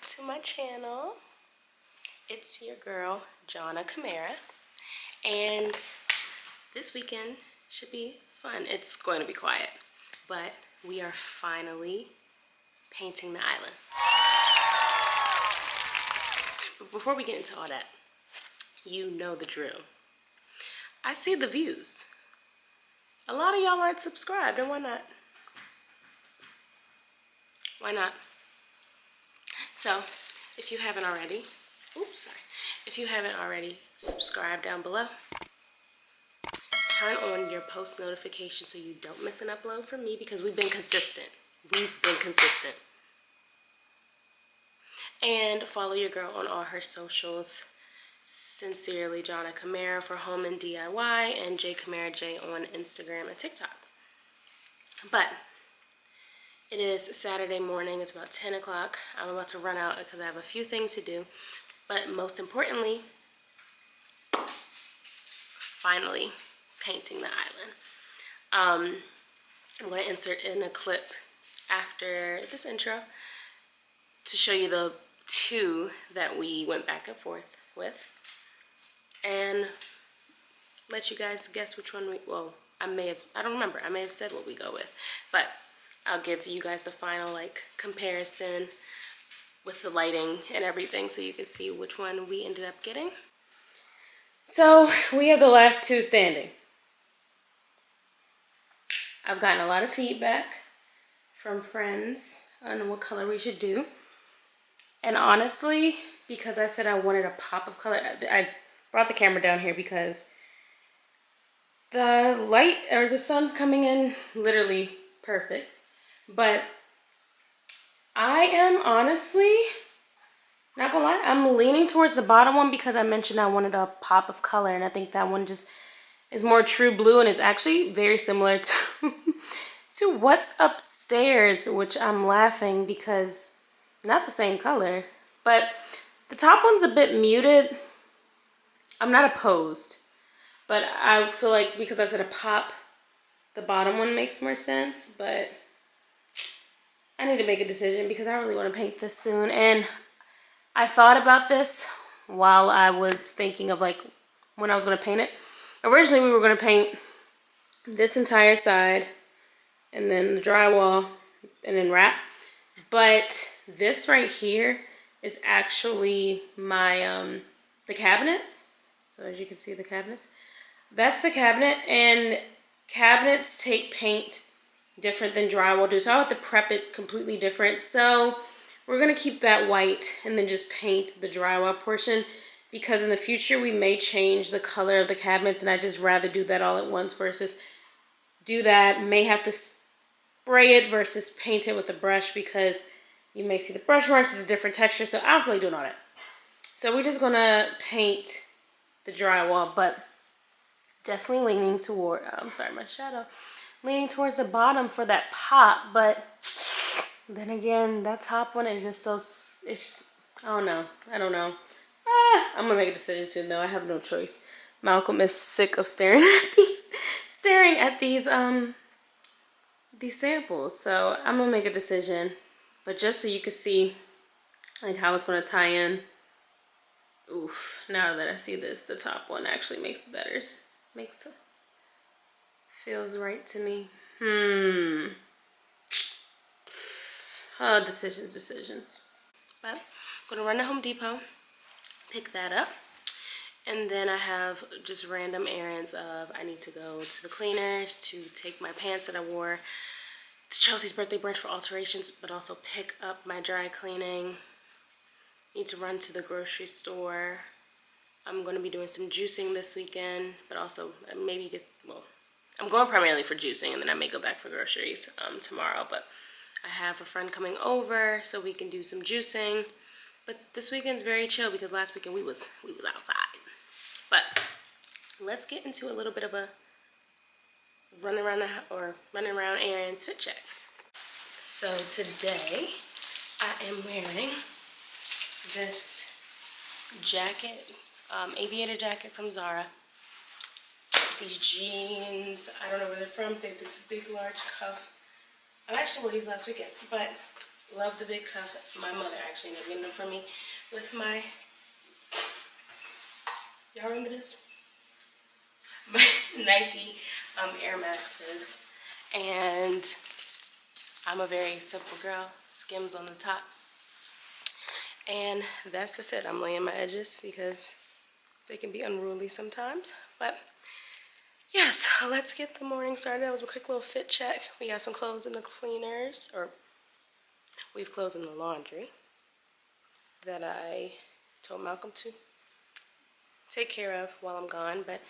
to my channel. It's your girl, Jonna Camara, and this weekend should be fun. It's going to be quiet, but we are finally painting the island. But before we get into all that, you know the drill. I see the views. A lot of y'all aren't subscribed, and why not? Why not? So, if you haven't already, if you haven't already, subscribe down below. Turn on your post notifications so you don't miss an upload from me, because we've been consistent. And follow your girl on all her socials. Sincerely, Jonna Camara for home and DIY, and J Camara J on Instagram and TikTok. But it is Saturday morning. It's about 10 o'clock. I'm about to run out because I have a few things to do. But most importantly, finally painting the island. I'm going to insert in a clip after this intro to show you the two that we went back and forth with, and let you guys guess which one I don't remember. I may have said what we go with, but I'll give you guys the final comparison with the lighting and everything so you can see which one we ended up getting. So we have the last two standing. I've gotten a lot of feedback from friends on what color we should do. And honestly, because I said I wanted a pop of color, I brought the camera down here because the light or the sun's coming in literally perfect. But I am honestly, not gonna lie, I'm leaning towards the bottom one because I mentioned I wanted a pop of color, and I think that one just is more true blue, and it's actually very similar to to what's upstairs, which I'm laughing because not the same color, but the top one's a bit muted. I'm not opposed, but I feel like because I said a pop, the bottom one makes more sense, but I need to make a decision because I really want to paint this soon. And I thought about this while I was thinking of when I was going to paint it. Originally, we were going to paint this entire side and then the drywall and then wrap. But this right here is actually my, the cabinets. So as you can see, the cabinets. That's the cabinet, and cabinets take paint different than drywall do. So I'll have to prep it completely different. So we're going to keep that white and then just paint the drywall portion, because in the future we may change the color of the cabinets, and I just rather do that all at once versus do that. May have to spray it versus paint it with a brush, because you may see the brush marks is a different texture, so I don't feel like doing all that. So we're just gonna paint the drywall, but definitely leaning toward, my shadow, leaning towards the bottom for that pop. But then again, that top one is just so, it's just, I don't know. I'm gonna make a decision soon though. I have no choice. Malcolm is sick of staring at these samples, so I'm gonna make a decision. But just so you can see how it's gonna tie in. Oof, now that I see this, the top one actually feels right to me. Decisions. But I'm gonna run to Home Depot, pick that up, and then I have just random errands of I need to go to the cleaners to take my pants that I wore to Chelsea's birthday brunch for alterations, but also pick up my dry cleaning. Need to run to the grocery store. I'm going to be doing some juicing this weekend, but also I'm going primarily for juicing, and then I may go back for groceries tomorrow. But I have a friend coming over so we can do some juicing. But this weekend's very chill because last weekend we was outside. But let's get into a little bit of a running around errands fit check. So today I am wearing this jacket, aviator jacket from Zara. These jeans, I don't know where they're from. I think this big large cuff. I actually wore these last weekend, but Love the big cuff. My mother actually ended up getting them for me with my, y'all remember this? My Nike Air Maxes. And I'm a very simple girl. Skims on the top. And that's the fit. I'm laying my edges because they can be unruly sometimes. But yes, let's get the morning started. That was a quick little fit check. We got some clothes in the cleaners, or we've clothes in the laundry that I told Malcolm to take care of while I'm gone. But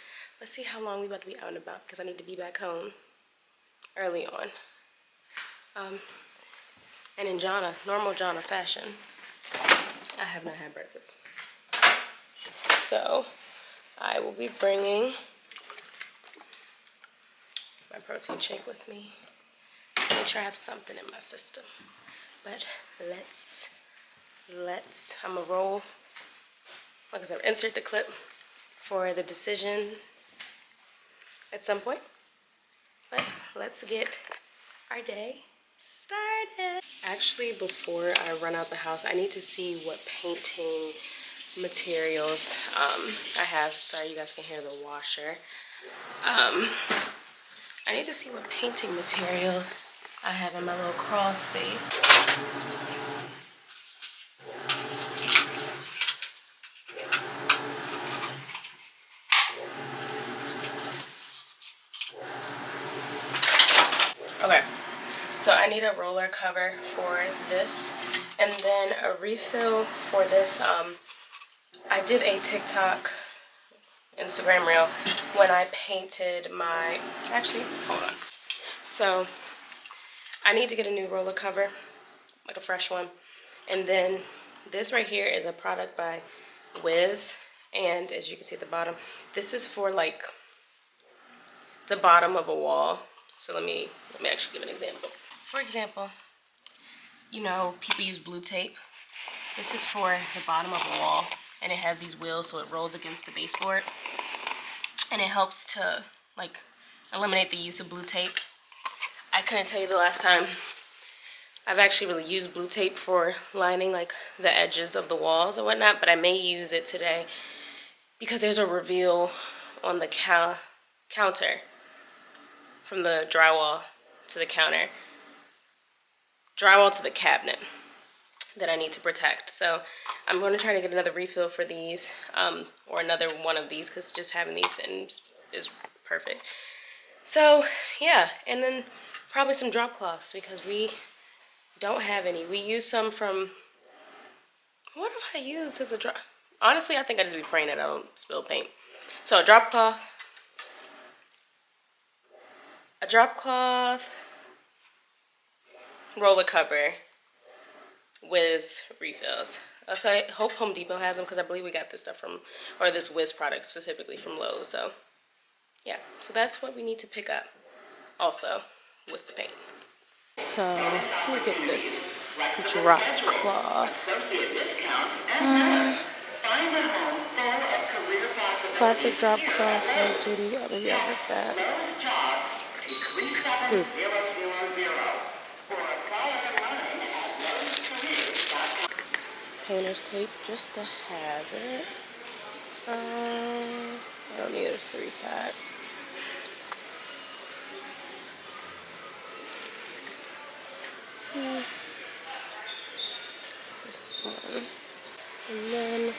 let's see how long we about to be out and about because I need to be back home early on. And in normal Jonna fashion, I have not had breakfast. So I will be bringing my protein shake with me. Make sure I have something in my system. But I'm gonna roll, like I said, insert the clip for the decision at some point. But let's get our day started. Actually, before I run out the house, I need to see what painting materials I have. Sorry, you guys can hear the washer. I need to see what painting materials I have in my little crawl space. Okay, so I need a roller cover for this, and then a refill for this. I did a TikTok, Instagram reel when I painted my, actually, hold on. So I need to get a new roller cover, like a fresh one. And then this right here is a product by Wiz. And as you can see at the bottom, this is for like the bottom of a wall. So let me actually give an example. For example, you know, people use blue tape. This is for the bottom of a wall, and it has these wheels so it rolls against the baseboard. And it helps to like eliminate the use of blue tape. I couldn't tell you the last time I've actually really used blue tape for lining like the edges of the walls and whatnot, but I may use it today because there's a reveal on the counter from the drywall to the counter, drywall to the cabinet that I need to protect. So I'm going to try to get another refill for these, or another one of these, because just having these is perfect. So yeah, and then probably some drop cloths because we don't have any. We use some from, what have I used as a drop? Honestly, I think I just be praying that I don't spill paint. So a drop cloth, roller cover, Wiz refills. So I hope Home Depot has them because I believe we got this stuff from, or this Wiz product specifically from Lowe's. So yeah, so that's what we need to pick up also with the paint. So look at this drop cloth. Plastic drop cloth, light duty. Oh, maybe I'll get that. Painter's tape just to have it. I don't need a 3-pack. This one. And then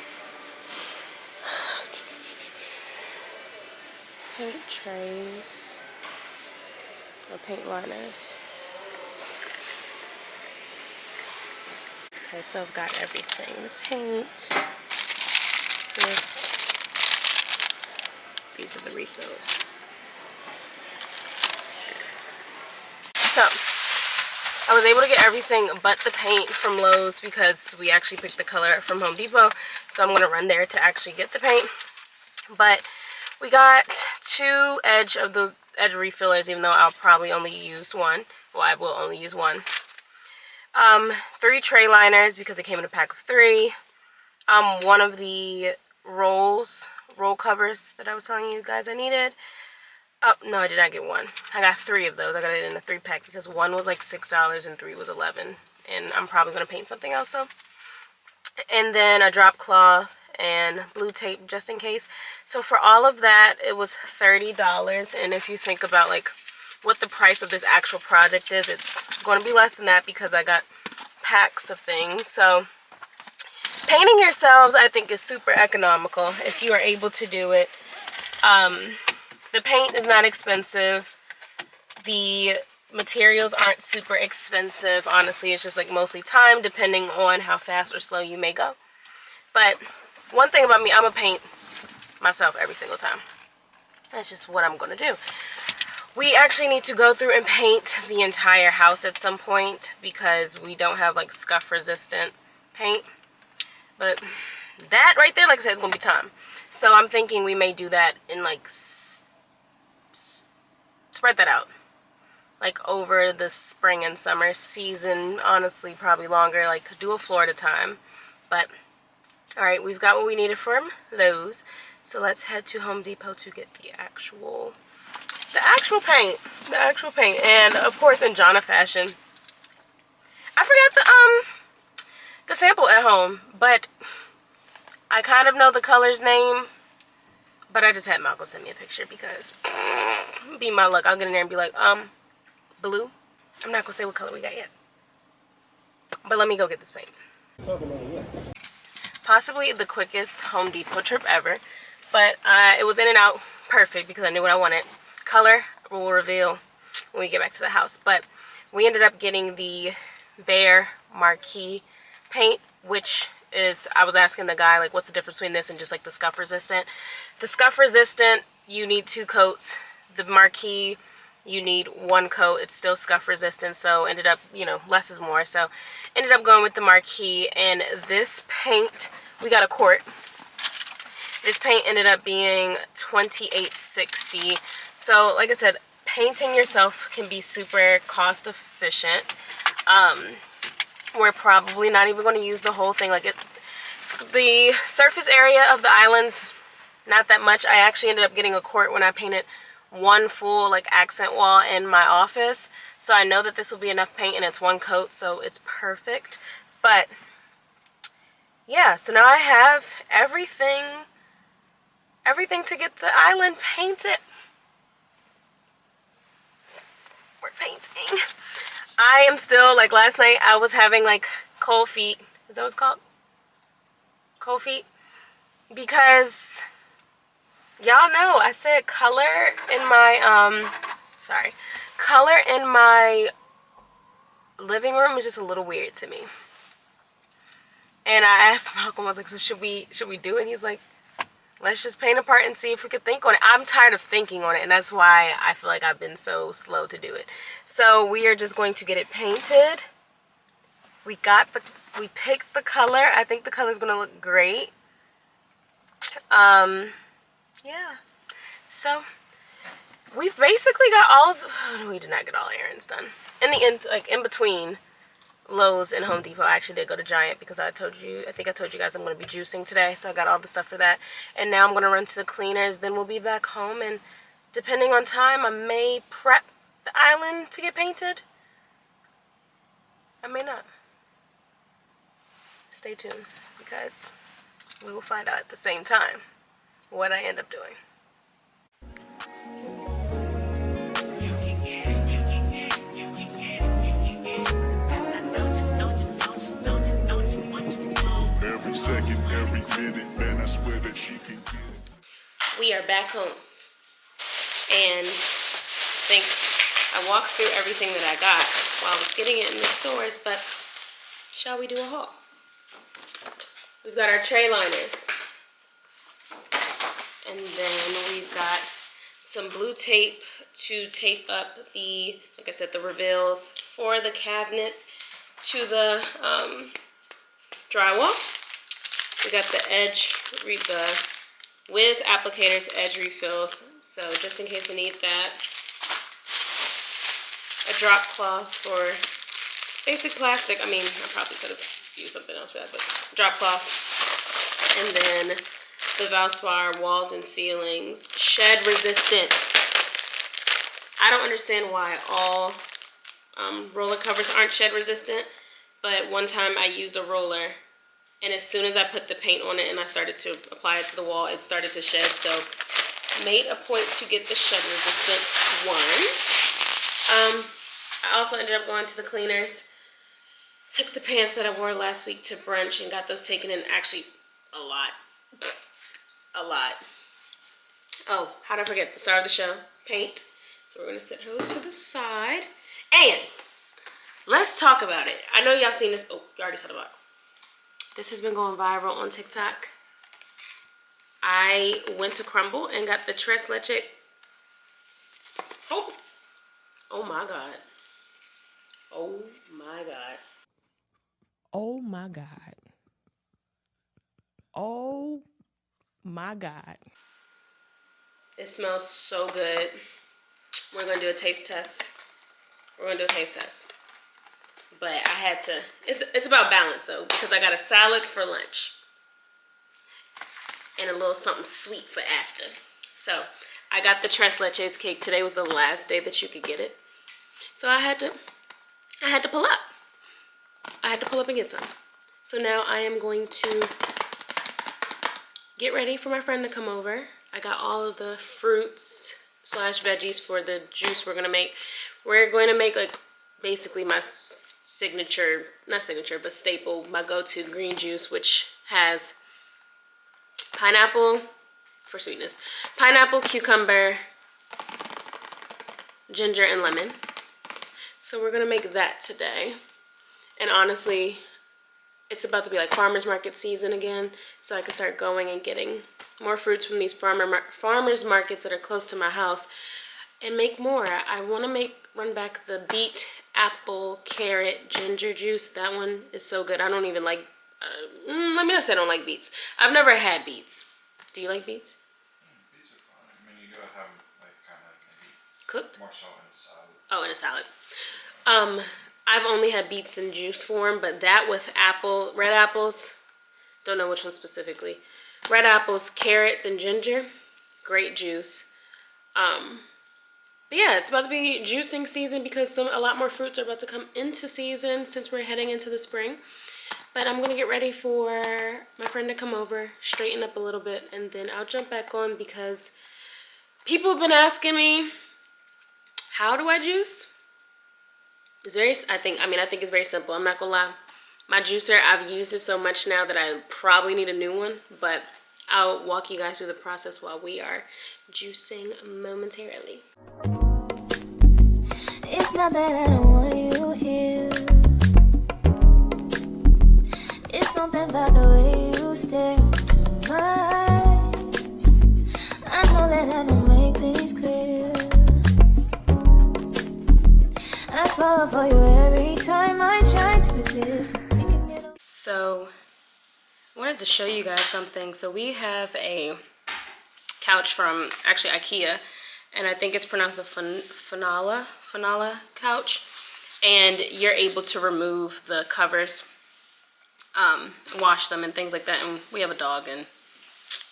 paint trays or paint liners. Okay, so I've got everything. The paint, these are the refills. So I was able to get everything but the paint from Lowe's because we actually picked the color from Home Depot. So I'm going to run there to actually get the paint. But we got 2 edge refillers, even though I'll probably only use one. Well, I will only use one. 3 tray liners because it came in a pack of 3. One of the roll covers that I was telling you guys I needed. Oh, no, I did not get one. I got 3 of those. I got it in a 3-pack because one was like $6 and 3 was $11. and I'm probably going to paint something else. So, and then a drop cloth and blue tape just in case. So for all of that, it was $30. And if you think about like what the price of this actual project is, it's going to be less than that because I got packs of things. So painting yourselves, I think, is super economical if you are able to do it. The paint is not expensive. The materials aren't super expensive. Honestly, it's just like mostly time, depending on how fast or slow you may go. But one thing about me, I'm gonna paint myself every single time. That's just what I'm gonna do. We actually need to go through and paint the entire house at some point because we don't have like scuff resistant paint. But that right there, like I said, is gonna be time. So I'm thinking we may do that in like spread that out, like over the spring and summer season. Honestly, probably longer, like do a floor at a time. But all right, we've got what we needed from those. So let's head to Home Depot to get the actual paint. And of course, in Jonna fashion, I forgot the sample at home, but I kind of know the color's name. But I just had Malcolm send me a picture because be my luck, I'll get in there and be like, blue. I'm not gonna say what color we got yet. But let me go get this paint. Possibly the quickest Home Depot trip ever, but it was in and out perfect because I knew what I wanted. Color will reveal when we get back to the house. But we ended up getting the Behr Marquee paint, which is, I was asking the guy, like, what's the difference between this and just like the scuff resistant? The scuff resistant, you need 2 coats. The Marquee, you need 1 coat. It's still scuff resistant, so ended up, you know, less is more. So ended up going with the Marquee. And this paint, we got a quart. This paint ended up being $28.60. So like I said, painting yourself can be super cost efficient. We're probably not even going to use the whole thing. Like the surface area of the islands, not that much. I actually ended up getting a quart when I painted 1 full like accent wall in my office. So I know that this will be enough paint, and it's 1 coat, so it's perfect. But yeah, so now I have everything to get the island painted. We're painting. I am still, like last night, I was having like cold feet. Is that what it's called? Cold feet? Because y'all know I said color in my, color in my living room is just a little weird to me. And I asked Malcolm, I was like, so should we do it? And he's like, let's just paint a part and see if we could think on it. I'm tired of thinking on it, and that's why I feel like I've been so slow to do it. So we are just going to get it painted. We picked the color. I think the color is going to look great. Yeah. So we've basically got all of, oh, we did not get all errands done. In the end, like in between Lowe's and Home Depot, I actually did go to Giant because I think I told you guys I'm going to be juicing today, so I got all the stuff for that. And now I'm going to run to the cleaners, then we'll be back home, and depending on time, I may prep the island to get painted. I may not. Stay tuned, because we will find out at the same time what I end up doing. We are back home, and I think I walked through everything that I got while I was getting it in the stores, but shall we do a haul? We've got our tray liners, and then we've got some blue tape to tape up the, like I said, the reveals for the cabinet to the drywall. We got the the Wiz applicators edge refills, so just in case I need that. A drop cloth for basic plastic. I mean, I probably could have used something else for that, but drop cloth. And then the Valspar walls and ceilings, shed resistant. I don't understand why all roller covers aren't shed resistant. but one time I used a roller, and as soon as I put the paint on it and I started to apply it to the wall, it started to shed. So made a point to get the shed resistant one. I also ended up going to the cleaners. Took the pants that I wore last week to brunch and got those taken in. Actually, a lot. A lot. Oh, how did I forget the star of the show? Paint. So we're going to set those to the side. And let's talk about it. I know y'all seen this. Oh, you already saw the box. This has been going viral on TikTok. I went to crumbl and got the tres leches. Oh. Oh my God. Oh my God. Oh my God. Oh my God. It smells so good. We're gonna do a taste test. But I had to, it's about balance though, because I got a salad for lunch and a little something sweet for after. So I got the tres leches cake. Today was the last day that you could get it. So I had to pull up. I had to pull up and get some. So now I am going to get ready for my friend to come over. I got all of the fruits / veggies for the juice we're gonna make. We're going to make like basically my signature, not signature, but staple, my go-to green juice, which has pineapple for sweetness, pineapple, cucumber, ginger, and lemon. So we're gonna make that today. And honestly, it's about to be like farmer's market season again, so I can start going and getting more fruits from these farmers markets that are close to my house and make more. I want to run back the beet, apple, carrot, ginger juice. That one is so good. I don't even like, let me not say I don't like beets. I've never had beets. Do you like beets? Beets are fine. I mean, you gotta have them like kind of maybe Cooked? more salt in a salad. Oh, in a salad. I've only had beets in juice form, but that with red apples, don't know which one specifically. Red apples, carrots, and ginger, great juice. But yeah, it's about to be juicing season because a lot more fruits are about to come into season since we're heading into the spring. But I'm gonna get ready for my friend to come over, straighten up a little bit, and then I'll jump back on because people have been asking me, how do I juice? I think it's very simple. I'm not gonna lie. My juicer, I've used it so much now that I probably need a new one, but I'll walk you guys through the process while we are juicing momentarily. It's not that I don't want you here. It's something about the way you stare into my eyes. I know that I don't make things clear. I fall for you every time I try to resist. So, I wanted to show you guys something. So we have a couch from, actually IKEA, and I think it's pronounced the Finala couch. And you're able to remove the covers, wash them and things like that. And we have a dog and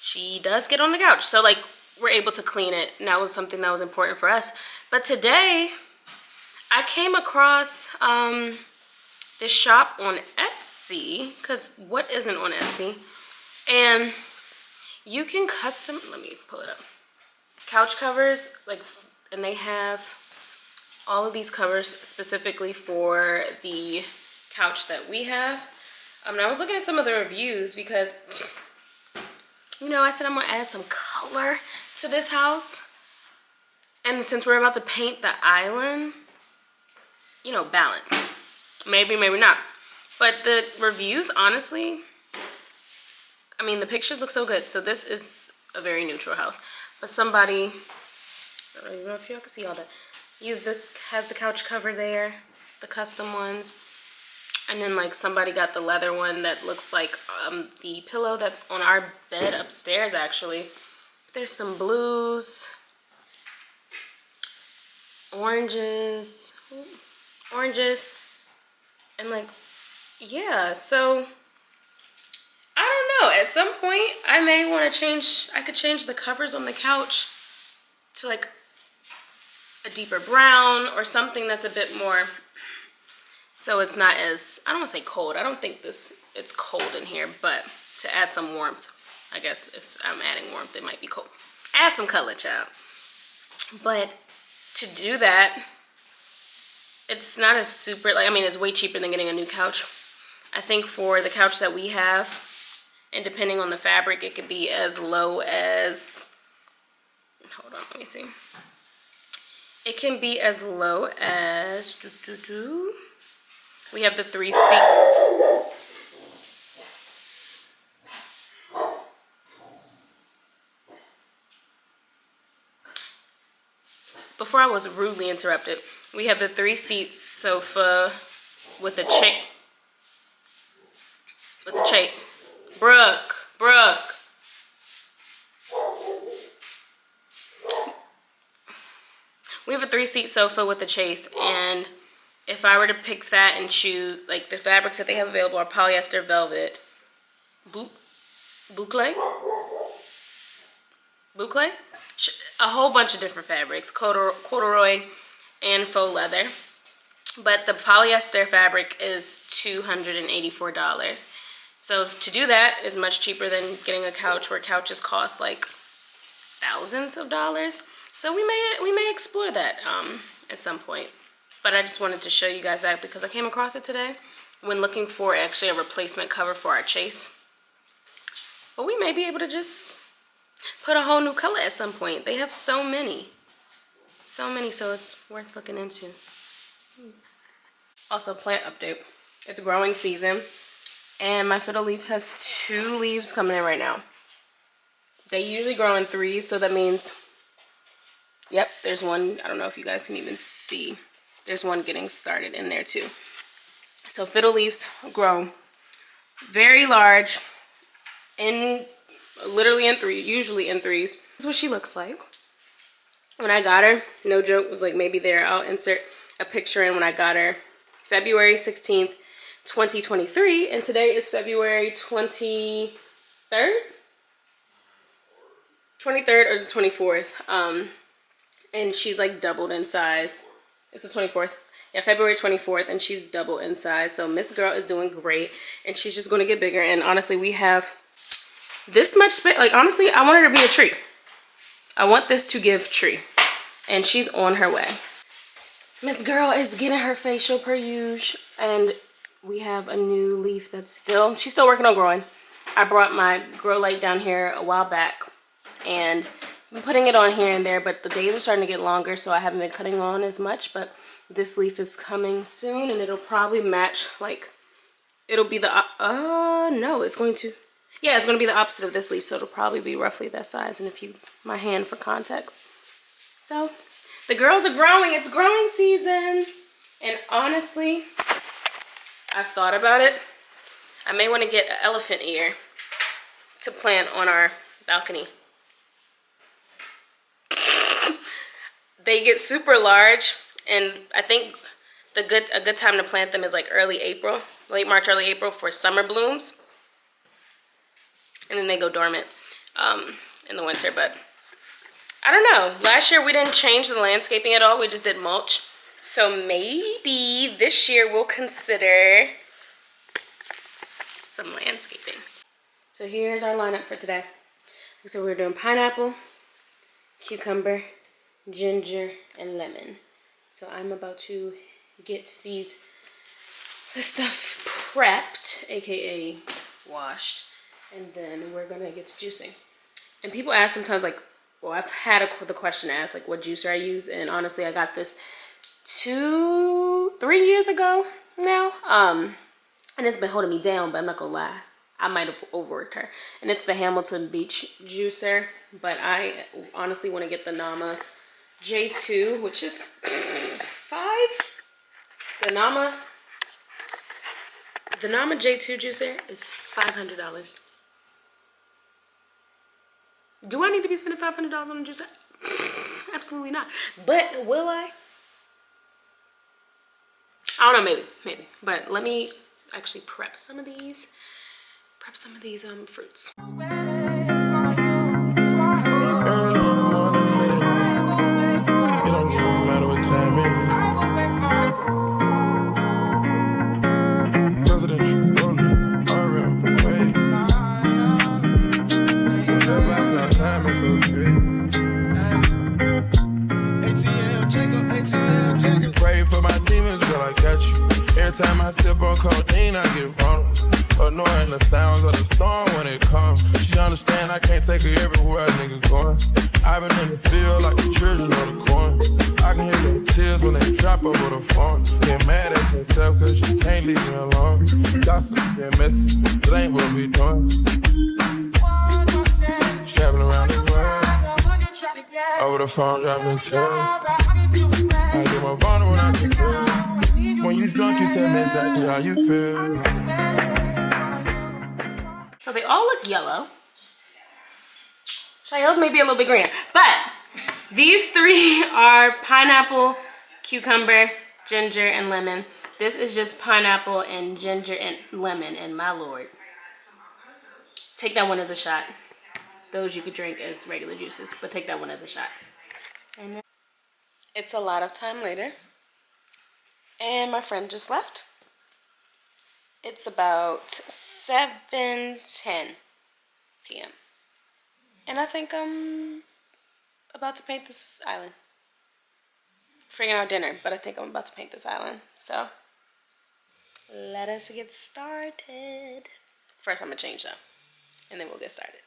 she does get on the couch. So like, we're able to clean it. And that was something that was important for us. But today, I came across this shop on Etsy, because what isn't on Etsy? And you can custom, let me pull it up, couch covers, like, and they have all of these covers specifically for the couch that we have. And I was looking at some of the reviews because, you know, I said I'm gonna add some color to this house. And since we're about to paint the island, you know, balance. Maybe, maybe not. But the reviews, honestly, I mean, the pictures look so good. So this is a very neutral house. But somebody, I don't even know if y'all can see all that, has the couch cover there, the custom ones. And then like somebody got the leather one that looks like the pillow that's on our bed upstairs actually. There's some blues, oranges, and like, yeah, so I don't know, at some point I may want to I could change the covers on the couch to like a deeper brown or something that's a bit more So it's not as, I don't want to say cold. I don't think it's cold in here, but to add some warmth, I guess if I'm adding warmth, it might be cold. Add some color, child. But to do that, it's not as super, like, I mean, it's way cheaper than getting a new couch. I think for the couch that we have, and depending on the fabric, it could be as low as, hold on, let me see. It can be as low as, we have the 3-seat. Before I was rudely interrupted, we have the 3-seat sofa with a chair. Brooke. We have a 3-seat sofa with a chase, and if I were to pick that and choose, like, the fabrics that they have available are polyester, velvet, boucle, a whole bunch of different fabrics, corduroy, and faux leather. But the polyester fabric is $284. So to do that is much cheaper than getting a couch, where couches cost like thousands of dollars. So we may explore that at some point. But I just wanted to show you guys that because I came across it today when looking for actually a replacement cover for our chase. But we may be able to just put a whole new color at some point. They have so many, so it's worth looking into. Also, plant update. It's growing season, and my fiddle leaf has 2 leaves coming in right now. They usually grow in 3s, so that means, yep, there's one. I don't know if you guys can even see. There's one getting started in there too. So fiddle leaves grow very large, literally in 3, usually in 3s. This is what she looks like. When I got her, no joke, was like maybe there. I'll insert a picture in when I got her. February 16th, 2023, and today is February 23rd? 23rd or the 24th. And she's like doubled in size. It's the 24th. Yeah, February 24th, and she's doubled in size. So Miss Girl is doing great, and she's just going to get bigger. And honestly, we have this much space. Like, honestly, I want her to be a tree. I want this to give tree, and she's on her way. Miss Girl is getting her facial per usual, and we have a new leaf that's she's still working on growing. I brought my grow light down here a while back, and I'm putting it on here and there, but the days are starting to get longer, so I haven't been cutting on as much. But this leaf is coming soon, and it'll probably match, like, it'll be the, no, it's going to, yeah, it's going to be the opposite of this leaf, so it'll probably be roughly that size, and if you, my hand for context. So, the girls are growing. It's growing season. And honestly, I've thought about it. I may want to get an elephant ear to plant on our balcony. They get super large, and I think a good time to plant them is like early April, late March, early April for summer blooms. And then they go dormant in the winter, but I don't know. Last year we didn't change the landscaping at all. We just did mulch. So maybe this year we'll consider some landscaping. So here's our lineup for today. So we're doing pineapple, cucumber, ginger, and lemon. So I'm about to get this stuff prepped, aka washed, and then we're gonna get to juicing. And people ask sometimes, like, well, I've had the question asked, like, what juicer I use, and honestly, I got this 2-3 years ago now, and it's been holding me down, but I'm not gonna lie, I might have overworked her. And it's the Hamilton Beach juicer, but I honestly want to get the Nama J2, which is $5. The Nama J2 juicer is $500. Do I need to be spending $500 on a juicer? Absolutely not. But will I? I don't know, maybe. But let me actually prep some of these fruits. time I sip on codeine, I get vulnerable. Annoying the sounds of the storm when it comes. She understand I can't take her everywhere a nigga going. I've been in the field like the children of the corn. I can hear the tears when they drop over the phone. Get mad at yourself cause you can't leave me alone. Gossip and messy, it ain't what we doing. Traveling around the world. Over the phone, dropping tears. I get my vulnerable when I can feel. When you drunk, you tell me exactly how you feel. So they all look yellow. Shayo's may be a little bit greener, but these three are pineapple, cucumber, ginger, and lemon. This is just pineapple and ginger and lemon, and my lord. Take that one as a shot. Those you could drink as regular juices, but take that one as a shot. And it's a lot of time later, and my friend just left. It's about 7:10 p.m. And I think I'm about to paint this island. Figuring out dinner, but I think I'm about to paint this island. So let us get started. First I'm gonna change though, and then we'll get started.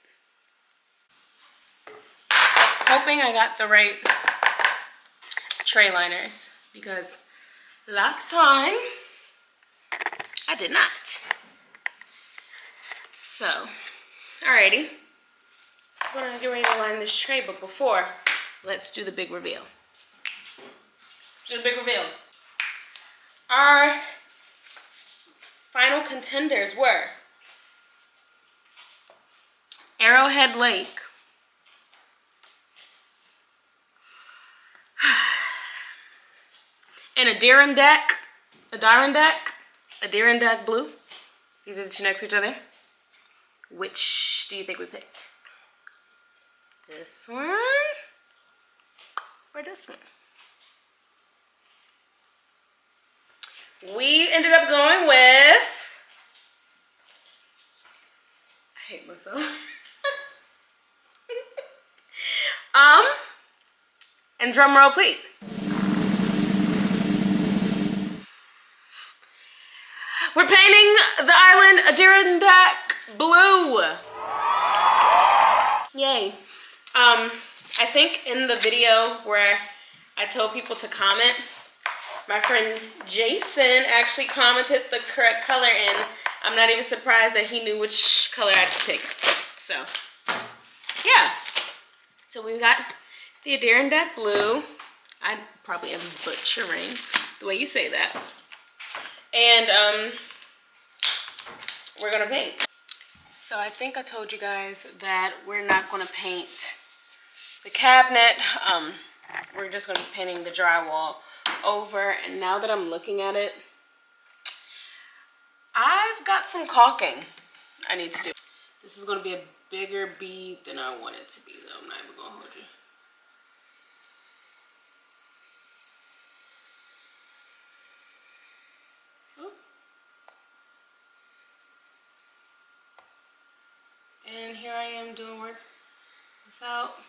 Hoping I got the right tray liners because last time I did not. So, alrighty. I'm gonna get ready to line this tray, but before, let's do the big reveal. Do the big reveal. Our final contenders were Arrowhead Lake, and Adirondack Blue. These are the two next to each other. Which do you think we picked? This one or this one? We ended up going with, I hate myself. And drum roll please. We're painting the island Adirondack Blue. Yay. I think in the video where I told people to comment, my friend Jason actually commented the correct color, and I'm not even surprised that he knew which color I had to pick. So, yeah. So we got the Adirondack Blue. I probably am butchering the way you say that. And we're gonna paint. So I think I told you guys that we're not gonna paint the cabinet. We're just gonna be painting the drywall over. And now that I'm looking at it, I've got some caulking I need to do. This is gonna be a bigger bead than I want it to be though. I'm not even gonna hold you. And here I am doing work without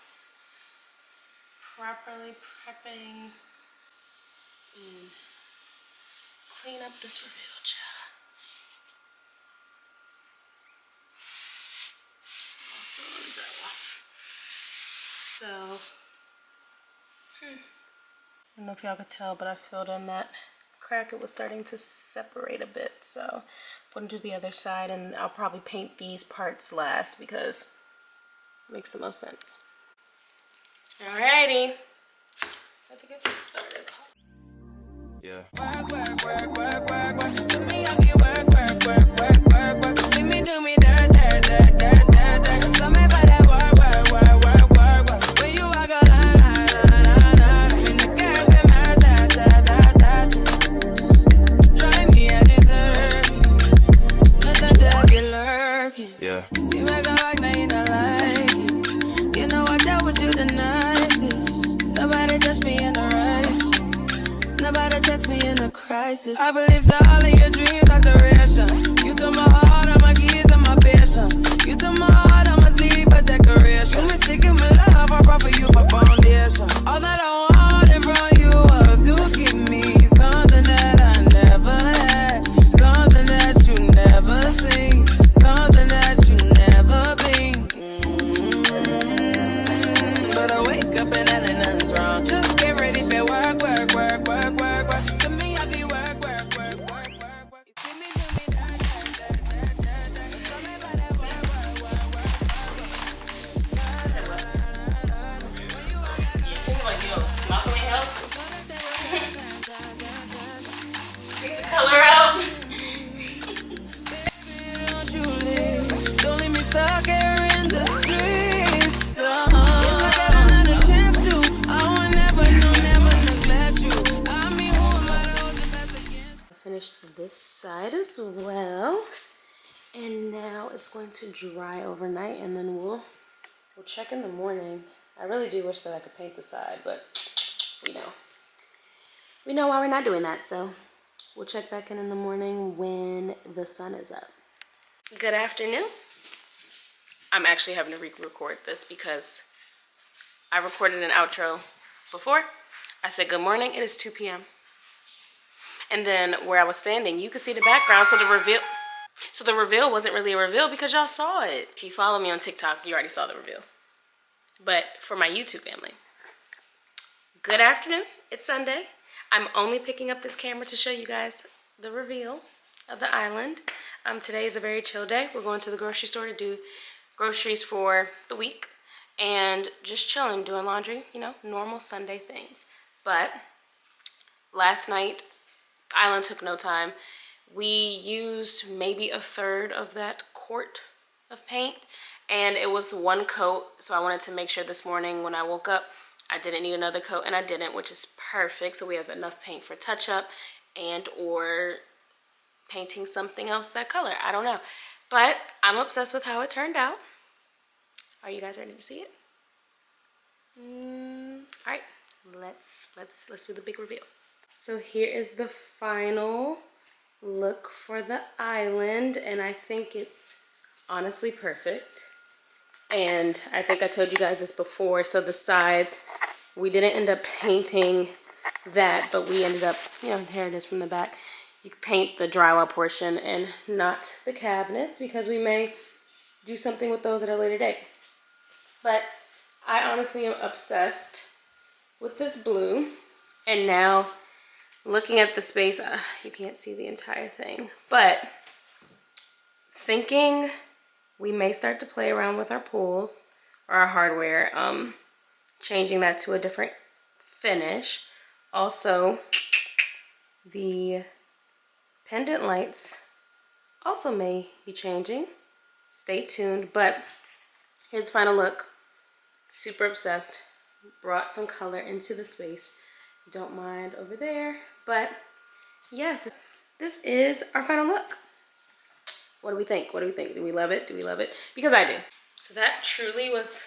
properly prepping and clean up this reveal job. Also on the drywall. So, I don't know if y'all could tell, but I filled in that crack. It was starting to separate a bit, so I'm going to do the other side, and I'll probably paint these parts last because it makes the most sense. Alrighty, let's get started. Yeah. Work, work, work, work, work, work. To me, I get work, work, work, work, work, work. See me do me dirt, dirt, dirt, dirt, dirt, dirt. So me by that work, work, work, work, work, work. When you walk a line, line, line, line, line. In the girls, them hurt, ta, ta, ta, ta, ta. Drive me a dessert. Nothing to have you lurking. Yeah. You make a walk, now you don't like it. You know I dealt with you the nicest. Nobody touched me in the race. Nobody text me in a crisis. I believe that all of your dreams are durations. You took my heart, all my keys, and my patience. You took my heart, I must leave a decoration. You mistaken my love, I brought for you for foundation. All that I wanted from you was to give me something that I never had. this side as well. And now it's going to dry overnight, and then we'll check in the morning. I really do wish that I could paint the side, but we know why we're not doing that, so we'll check back in the morning when the sun is up. Good afternoon. I'm actually having to re-record this because I recorded an outro before. I said good morning. It is 2 p.m. And then where I was standing, you could see the background, so the reveal wasn't really a reveal because y'all saw it. If you follow me on TikTok, you already saw the reveal. But for my YouTube family, good afternoon. It's Sunday. I'm only picking up this camera to show you guys the reveal of the island. Today is a very chill day. We're going to the grocery store to do groceries for the week and just chilling, doing laundry, normal Sunday things. But last night, the island took no time. We used maybe a third of that quart of paint, and it was one coat, so I wanted to make sure this morning when I woke up I didn't need another coat, and I didn't, which is perfect. So we have enough paint for touch-up and or painting something else that color. I don't know, but I'm obsessed with how it turned out. Are you guys ready to see it? All right, let's do the big reveal. So here is the final look for the island, and I think it's honestly perfect. And I think I told you guys this before. So the sides, we didn't end up painting that, but we ended up, here it is from the back. You can paint the drywall portion and not the cabinets because we may do something with those at a later date. But I honestly am obsessed with this blue. And now looking at the space, you can't see the entire thing, but thinking we may start to play around with our pools or our hardware, changing that to a different finish. Also, the pendant lights also may be changing. Stay tuned, but here's the final look. Super obsessed. Brought some color into the space. Don't mind over there, but yes, this is our final look. What do we think? What do we think? Do we love it? Do we love it? Because I do. So that truly was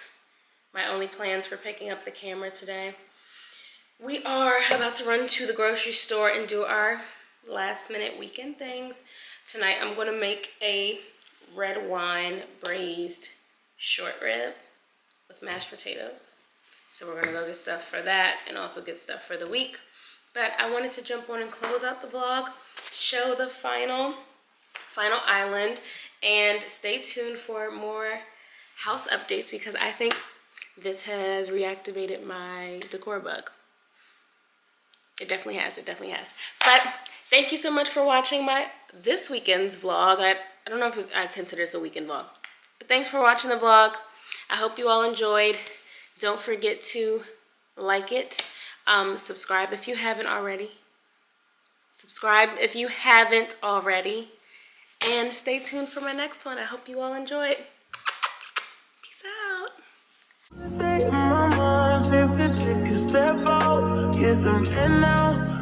my only plans for picking up the camera today. We are about to run to the grocery store and do our last minute weekend things. Tonight I'm going to make a red wine braised short rib with mashed potatoes. So we're going to go get stuff for that and also get stuff for the week. But I wanted to jump on and close out the vlog, show the final island, and stay tuned for more house updates because I think this has reactivated my decor bug. It definitely has, But thank you so much for watching this weekend's vlog. I don't know if I consider this a weekend vlog, but thanks for watching the vlog. I hope you all enjoyed. Don't forget to like it. Subscribe if you haven't already. And stay tuned for my next one. I hope you all enjoy it. Peace out. Mama, safe to take a step out. Yes, I'm in now.